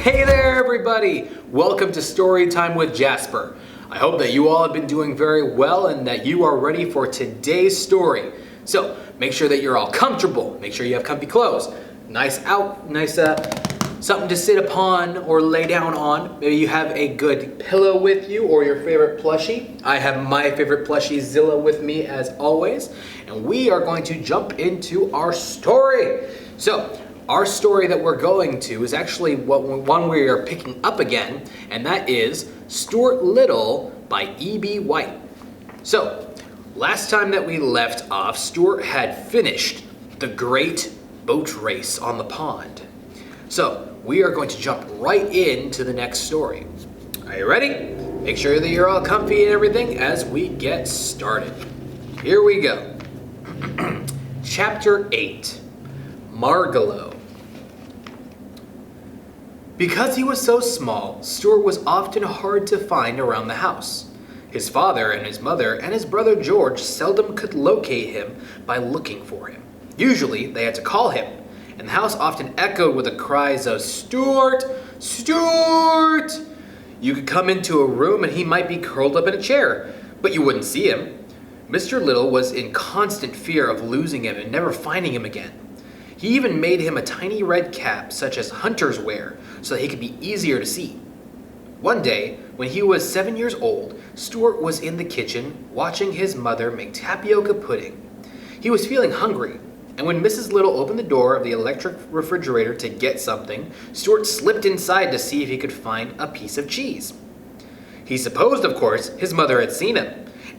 Hey there, everybody! Welcome to Story Time with Jasper. I hope that you all have been doing very well and that you are ready for today's story. So, make sure that you're all comfortable. Make sure you have comfy clothes. Nice something to sit upon or lay down on. Maybe you have a good pillow with you or your favorite plushie. I have my favorite plushie, Zilla, with me as always. And we are going to jump into our story. So, our story that we're going to is actually one we are picking up again, and that is Stuart Little by E.B. White. So, last time that we left off, Stuart had finished the great boat race on the pond. So, we are going to jump right into the next story. Are you ready? Make sure that you're all comfy and everything as we get started. Here we go. Chapter 8, Margalo. Because he was so small, Stuart was often hard to find around the house. His father and his mother and his brother George seldom could locate him by looking for him. Usually, they had to call him, and the house often echoed with the cries of, "Stuart! Stuart!" You could come into a room and he might be curled up in a chair, but you wouldn't see him. Mr. Little was in constant fear of losing him and never finding him again. He even made him a tiny red cap, such as hunters wear, so that he could be easier to see. One day, when he was 7 years old, Stuart was in the kitchen watching his mother make tapioca pudding. He was feeling hungry, and when Mrs. Little opened the door of the electric refrigerator to get something, Stuart slipped inside to see if he could find a piece of cheese. He supposed, of course, his mother had seen him,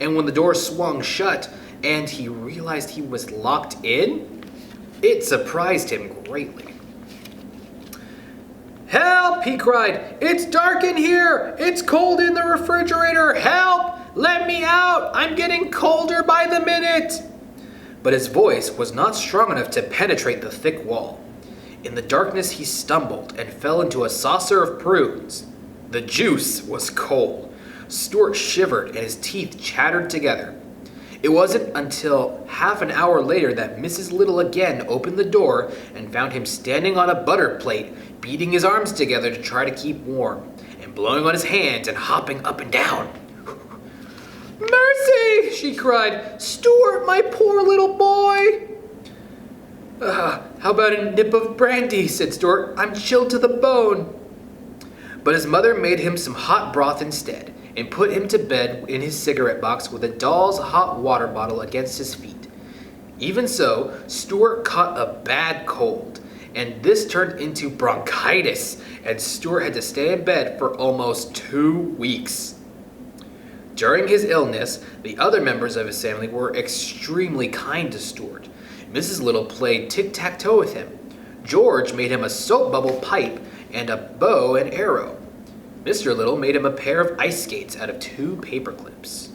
and when the door swung shut and he realized he was locked in, it surprised him greatly. "Help!" he cried. "It's dark in here! It's cold in the refrigerator! Help! Let me out! I'm getting colder by the minute!" But his voice was not strong enough to penetrate the thick wall. In the darkness he stumbled and fell into a saucer of prunes. The juice was cold. Stuart shivered and his teeth chattered together. It wasn't until half an hour later that Mrs. Little again opened the door and found him standing on a butter plate, beating his arms together to try to keep warm, and blowing on his hands and hopping up and down. "Mercy!" she cried. "Stuart, my poor little boy!" How about a nip of brandy?" said Stuart. "I'm chilled to the bone." But his mother made him some hot broth instead, and put him to bed in his cigarette box with a doll's hot water bottle against his feet. Even so, Stuart caught a bad cold, and this turned into bronchitis, and Stuart had to stay in bed for almost 2 weeks. During his illness, the other members of his family were extremely kind to Stuart. Mrs. Little played tic-tac-toe with him. George made him a soap bubble pipe and a bow and arrow. Mr. Little made him a pair of ice skates out of 2 paper clips.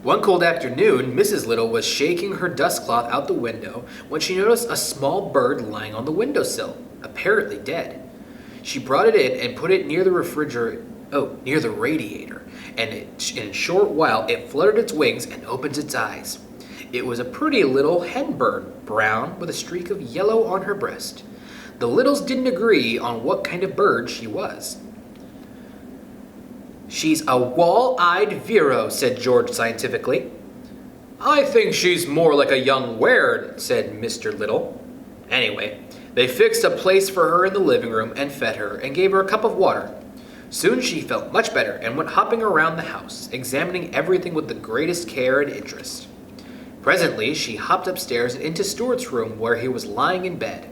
One cold afternoon, Mrs. Little was shaking her dust cloth out the window when she noticed a small bird lying on the windowsill, apparently dead. She brought it in and put it near the radiator, and in a short while it fluttered its wings and opened its eyes. It was a pretty little hen bird, brown with a streak of yellow on her breast. The Littles didn't agree on what kind of bird she was. "She's a wall-eyed Vero," said George scientifically. "I think she's more like a young Weird," said Mr. Little. Anyway, they fixed a place for her in the living room and fed her and gave her a cup of water. Soon she felt much better and went hopping around the house, examining everything with the greatest care and interest. Presently, she hopped upstairs and into Stuart's room where he was lying in bed.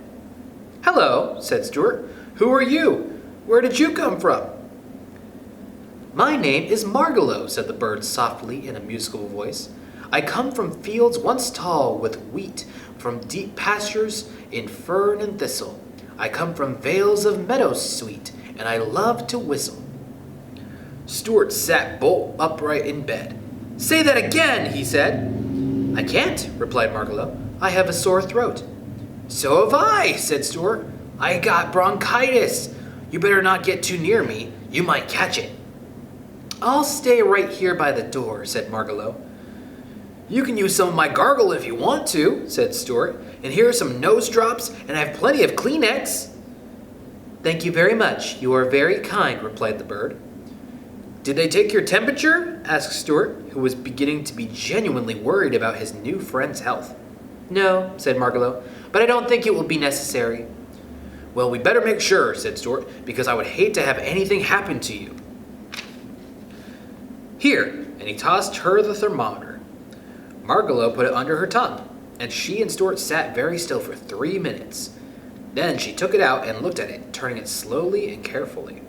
"Hello," said Stuart. "Who are you? Where did you come from?" "My name is Margalo," said the bird softly in a musical voice. "I come from fields once tall with wheat, from deep pastures in fern and thistle. I come from vales of meadows sweet, and I love to whistle." Stuart sat bolt upright in bed. "Say that again," he said. "I can't," replied Margalo. "I have a sore throat." "So have I," said Stuart. "I got bronchitis. You better not get too near me. You might catch it." "I'll stay right here by the door," said Margalo. You can use some of my gargle if you want to, said Stuart. And here are some nose drops, and I have plenty of Kleenex. Thank you very much. You are very kind, replied the bird. Did they take your temperature? Asked Stuart, who was beginning to be genuinely worried about his new friend's health. No, said Margalo, but I don't think it will be necessary. Well, we better make sure, said Stuart, because I would hate to have anything happen to you. Here, and he tossed her the thermometer. Margalo put it under her tongue, and she and Stuart sat very still for 3 minutes. Then she took it out and looked at it, turning it slowly and carefully.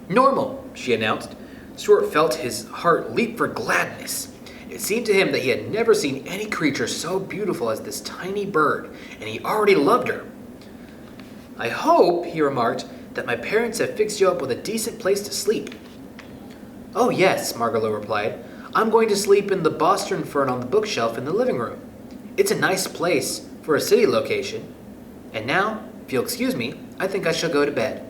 Normal, she announced. Stuart felt his heart leap for gladness. It seemed to him that he had never seen any creature so beautiful as this tiny bird, and he already loved her. I hope, he remarked, that my parents have fixed you up with a decent place to sleep. Oh yes, Margalo replied. I'm going to sleep in the Boston fern on the bookshelf in the living room. It's a nice place for a city location. And now, if you'll excuse me, I think I shall go to bed.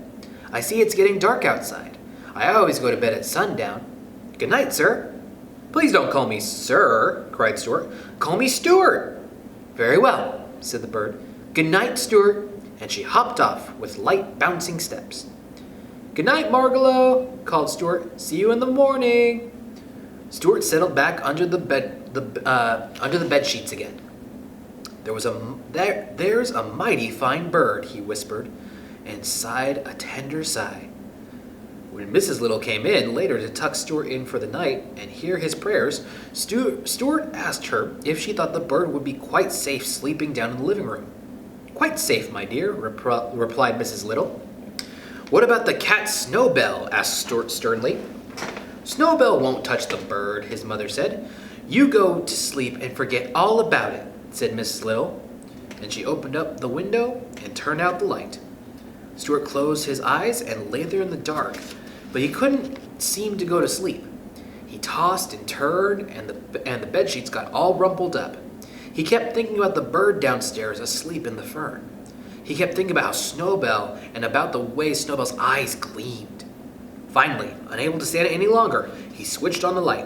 I see it's getting dark outside. I always go to bed at sundown. Good night, sir. Please don't call me sir, cried Stuart. Call me Stuart. Very well, said the bird. Good night, Stuart. And she hopped off with light bouncing steps. Good night, Margalo, called Stuart. See you in the morning. Stuart settled back under the bed sheets again. There's a mighty fine bird, he whispered, and sighed a tender sigh. When Mrs. Little came in later to tuck Stuart in for the night and hear his prayers, Stuart asked her if she thought the bird would be quite safe sleeping down in the living room. Quite safe, my dear, replied Mrs. Little. What about the cat Snowbell? Asked Stuart sternly. Snowbell won't touch the bird, his mother said. You go to sleep and forget all about it, said Mrs. Little. And she opened up the window and turned out the light. Stuart closed his eyes and lay there in the dark, but he couldn't seem to go to sleep. He tossed and turned, and the bedsheets got all rumpled up. He kept thinking about the bird downstairs asleep in the fern. He kept thinking about how Snowbell and about the way Snowbell's eyes gleamed. Finally, unable to stand it any longer, he switched on the light.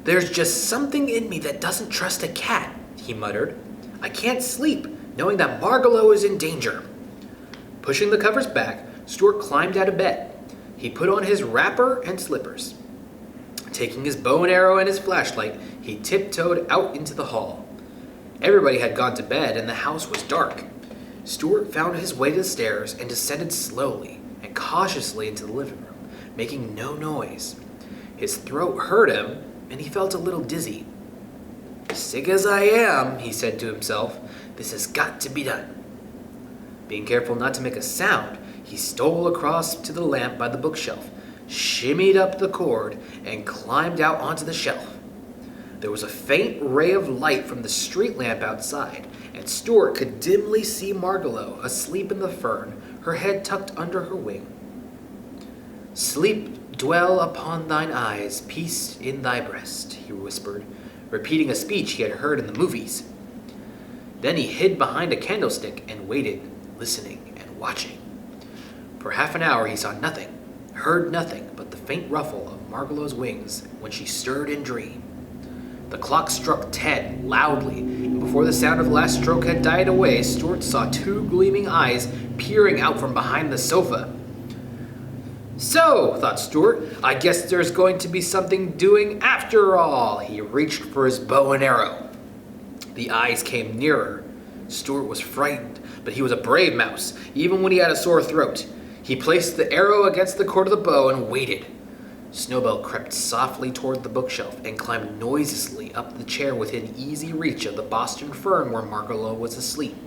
There's just something in me that doesn't trust a cat, he muttered. I can't sleep, knowing that Margalo is in danger. Pushing the covers back, Stuart climbed out of bed. He put on his wrapper and slippers. Taking his bow and arrow and his flashlight, he tiptoed out into the hall. Everybody had gone to bed and the house was dark. Stuart found his way to the stairs and descended slowly and cautiously into the living room, making no noise. His throat hurt him, and he felt a little dizzy. Sick as I am, he said to himself, this has got to be done. Being careful not to make a sound, he stole across to the lamp by the bookshelf, shimmied up the cord, and climbed out onto the shelf. There was a faint ray of light from the street lamp outside, and Stuart could dimly see Margalo asleep in the fern, her head tucked under her wing. Sleep dwell upon thine eyes, peace in thy breast, he whispered, repeating a speech he had heard in the movies. Then he hid behind a candlestick and waited, listening and watching. For half an hour he saw nothing, heard nothing but the faint ruffle of Margalo's wings when she stirred in dream. The clock struck 10 loudly, and before the sound of the last stroke had died away, Stuart saw two gleaming eyes peering out from behind the sofa. So, thought Stuart, I guess there's going to be something doing after all. He reached for his bow and arrow. The eyes came nearer. Stuart was frightened, but he was a brave mouse, even when he had a sore throat. He placed the arrow against the cord of the bow and waited. Snowbell crept softly toward the bookshelf and climbed noiselessly up the chair within easy reach of the Boston fern where Margalo was asleep.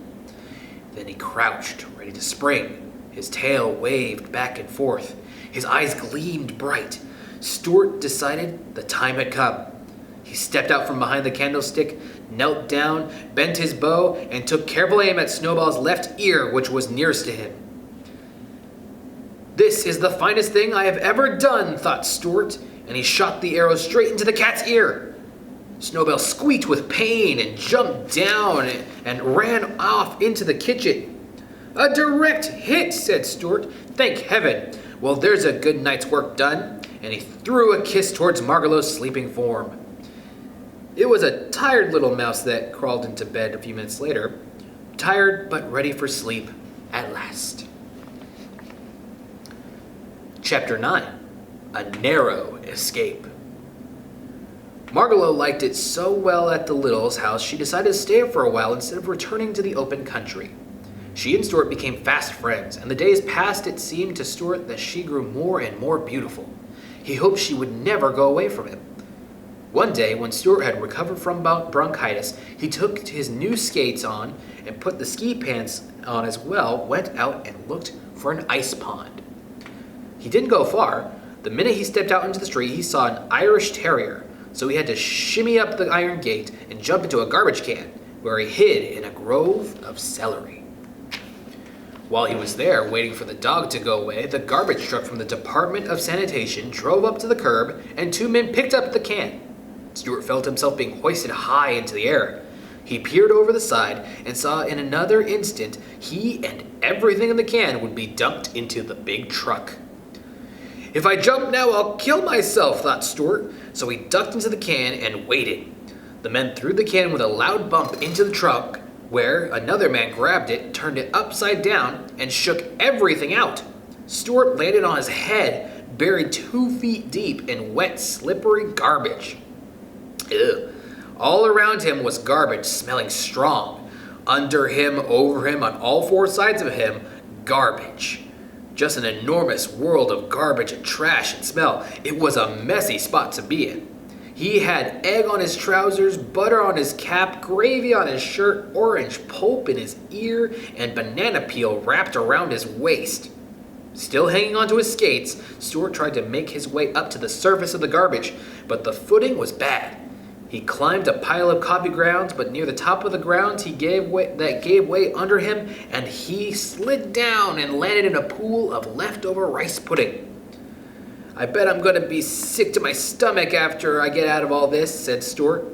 Then he crouched, ready to spring. His tail waved back and forth. His eyes gleamed bright. Stuart decided the time had come. He stepped out from behind the candlestick, knelt down, bent his bow, and took careful aim at Snowbell's left ear, which was nearest to him. This is the finest thing I have ever done, thought Stuart, and he shot the arrow straight into the cat's ear. Snowbell squeaked with pain and jumped down and ran off into the kitchen. A direct hit, said Stuart. Thank heaven. Well, there's a good night's work done, and he threw a kiss towards Margalo's sleeping form. It was a tired little mouse that crawled into bed a few minutes later, tired but ready for sleep at last. Chapter 9. A Narrow Escape. Margalo liked it so well at the Littles' house she decided to stay for a while instead of returning to the open country. She and Stuart became fast friends, and the days passed. It seemed to Stuart that she grew more and more beautiful. He hoped she would never go away from him. One day, when Stuart had recovered from bronchitis, he took his new skates on and put the ski pants on as well, went out and looked for an ice pond. He didn't go far. The minute he stepped out into the street, he saw an Irish Terrier, so he had to shimmy up the iron gate and jump into a garbage can, where he hid in a grove of celery. While he was there, waiting for the dog to go away, the garbage truck from the Department of Sanitation drove up to the curb, and two men picked up the can. Stuart felt himself being hoisted high into the air. He peered over the side and saw in another instant he and everything in the can would be dumped into the big truck. "If I jump now, I'll kill myself," thought Stuart, so he ducked into the can and waited. The men threw the can with a loud bump into the truck, where another man grabbed it, turned it upside down, and shook everything out. Stuart landed on his head, buried 2 feet deep in wet, slippery garbage. Ew. All around him was garbage, smelling strong. Under him, over him, on all 4 sides of him, garbage. Just an enormous world of garbage and trash and smell. It was a messy spot to be in. He had egg on his trousers, butter on his cap, gravy on his shirt, orange pulp in his ear, and banana peel wrapped around his waist. Still hanging onto his skates, Stuart tried to make his way up to the surface of the garbage, but the footing was bad. He climbed a pile of coffee grounds, but near the top of the grounds that gave way under him, and he slid down and landed in a pool of leftover rice pudding. "I bet I'm going to be sick to my stomach after I get out of all this," said Stuart.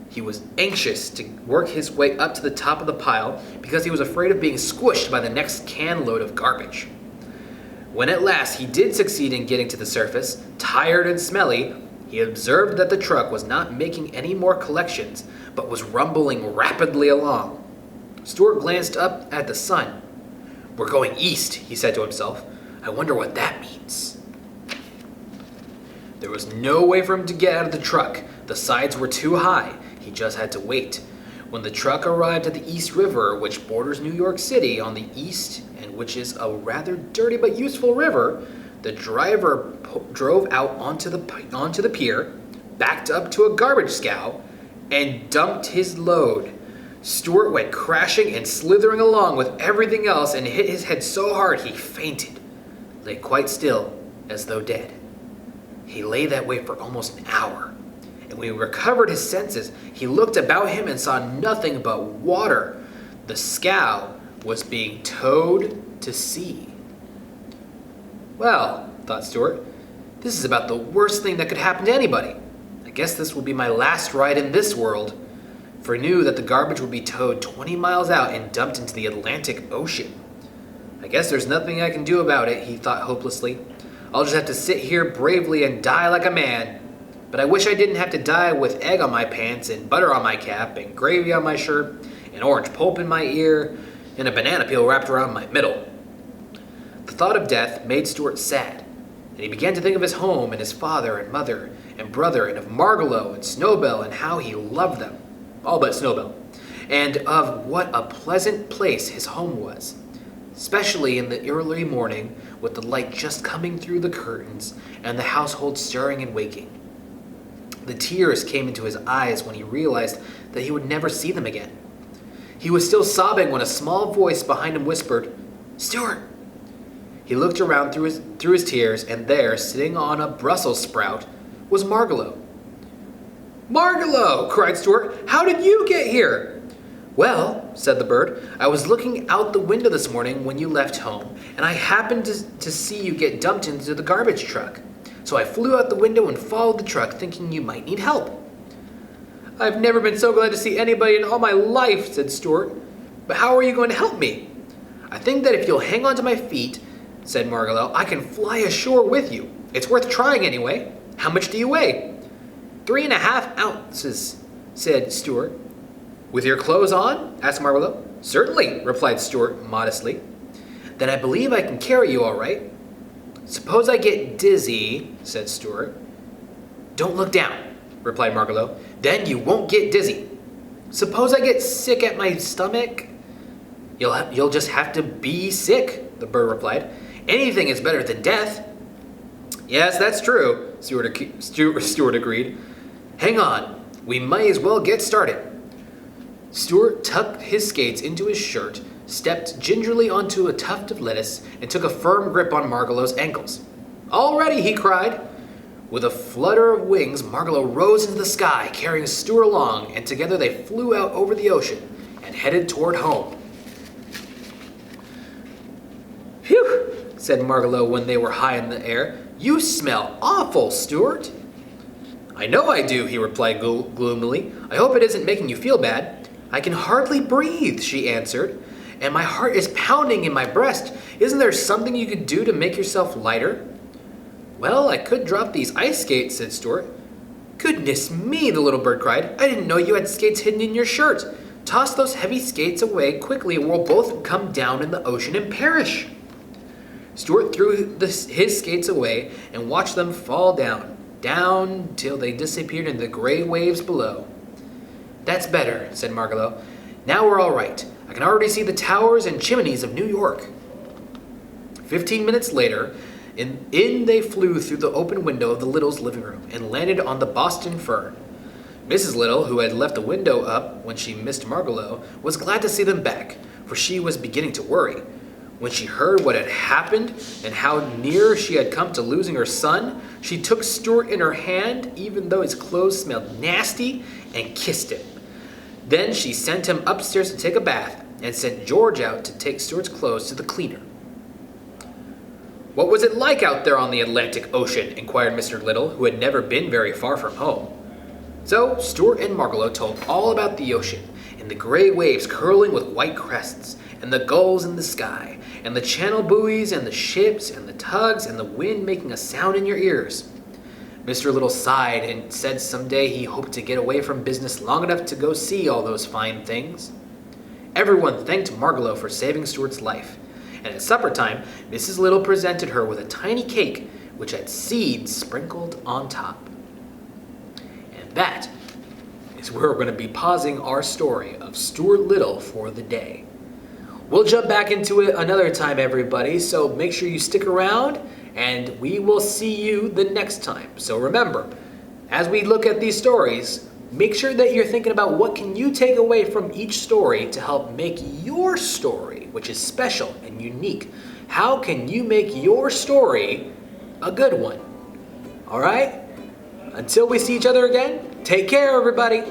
He was anxious to work his way up to the top of the pile because he was afraid of being squished by the next can load of garbage. When at last he did succeed in getting to the surface, tired and smelly, he observed that the truck was not making any more collections, but was rumbling rapidly along. Stuart glanced up at the sun. "We're going east," he said to himself. "I wonder what that means." There was no way for him to get out of the truck. The sides were too high. He just had to wait. When the truck arrived at the East River, which borders New York City on the east and which is a rather dirty but useful river, the driver drove out onto the pier, backed up to a garbage scow, and dumped his load. Stuart went crashing and slithering along with everything else and hit his head so hard he fainted, lay quite still as though dead. He lay that way for almost an hour, and when he recovered his senses, he looked about him and saw nothing but water. The scow was being towed to sea. "Well," thought Stuart, "this is about the worst thing that could happen to anybody. I guess this will be my last ride in this world," for he knew that the garbage would be towed 20 miles out and dumped into the Atlantic Ocean. "I guess there's nothing I can do about it," he thought hopelessly. "I'll just have to sit here bravely and die like a man. But I wish I didn't have to die with egg on my pants and butter on my cap and gravy on my shirt and orange pulp in my ear and a banana peel wrapped around my middle." The thought of death made Stuart sad, and he began to think of his home and his father and mother and brother and of Margalo and Snowbell and how he loved them, all but Snowbell, and of what a pleasant place his home was, especially in the early morning with the light just coming through the curtains and the household stirring and waking. The tears came into his eyes when he realized that he would never see them again. He was still sobbing when a small voice behind him whispered, "Stuart!" He looked around through his tears, and there, sitting on a Brussels sprout, was Margalo. "Margalo!" cried Stuart. "How did you get here?" "Well," said the bird, "I was looking out the window this morning when you left home, and I happened to see you get dumped into the garbage truck. So I flew out the window and followed the truck, thinking you might need help." "I've never been so glad to see anybody in all my life," said Stuart. "But how are you going to help me?" "I think that if you'll hang on to my feet," said Margalo, "I can fly ashore with you. It's worth trying anyway. How much do you weigh?" 3.5 ounces. said Stuart. With your clothes on? Asked Margalo. Certainly, replied Stuart modestly. Then I believe I can carry you all right. Suppose I get dizzy, said Stuart. Don't look down, replied Margalo. Then you won't get dizzy. Suppose I get sick at my stomach? You'll just have to be sick, the bird replied. Anything is better than death. Yes, that's true, Stuart agreed. Hang on, we might as well get started. Stuart tucked his skates into his shirt, stepped gingerly onto a tuft of lettuce, and took a firm grip on Margalo's ankles. All ready, he cried. With a flutter of wings, Margalo rose into the sky, carrying Stuart along, and together they flew out over the ocean and headed toward home. Phew, said Margalo when they were high in the air. You smell awful, Stuart. I know I do, he replied gloomily. I hope it isn't making you feel bad. I can hardly breathe, she answered, and my heart is pounding in my breast. Isn't there something you could do to make yourself lighter? Well, I could drop these ice skates, said Stuart. Goodness me, the little bird cried. I didn't know you had skates hidden in your shirt. Toss those heavy skates away quickly or we'll both come down in the ocean and perish. Stuart threw his skates away and watched them fall down till they disappeared in the gray waves below. That's better, said Margalo. Now we're all right. I can already see the towers and chimneys of New York. 15 minutes later, in they flew through the open window of the Littles' living room and landed on the Boston Fern. Mrs. Little, who had left the window up when she missed Margalo, was glad to see them back, for she was beginning to worry. When she heard what had happened and how near she had come to losing her son, she took Stuart in her hand, even though his clothes smelled nasty, and kissed him. Then she sent him upstairs to take a bath and sent George out to take Stuart's clothes to the cleaner. What was it like out there on the Atlantic Ocean? Inquired Mr. Little, who had never been very far from home. So Stuart and Margalo told all about the ocean, and the gray waves curling with white crests, and the gulls in the sky, and the channel buoys, and the ships, and the tugs, and the wind making a sound in your ears. Mr. Little sighed and said someday he hoped to get away from business long enough to go see all those fine things. Everyone thanked Margalo for saving Stuart's life, and at supper time, Mrs. Little presented her with a tiny cake which had seeds sprinkled on top. And that is where we're going to be pausing our story of Stuart Little for the day. We'll jump back into it another time, everybody, so make sure you stick around, and we will see you the next time. So remember, as we look at these stories, make sure that you're thinking about what can you take away from each story to help make your story, which is special and unique. How can you make your story a good one? All right? Until we see each other again, take care, everybody.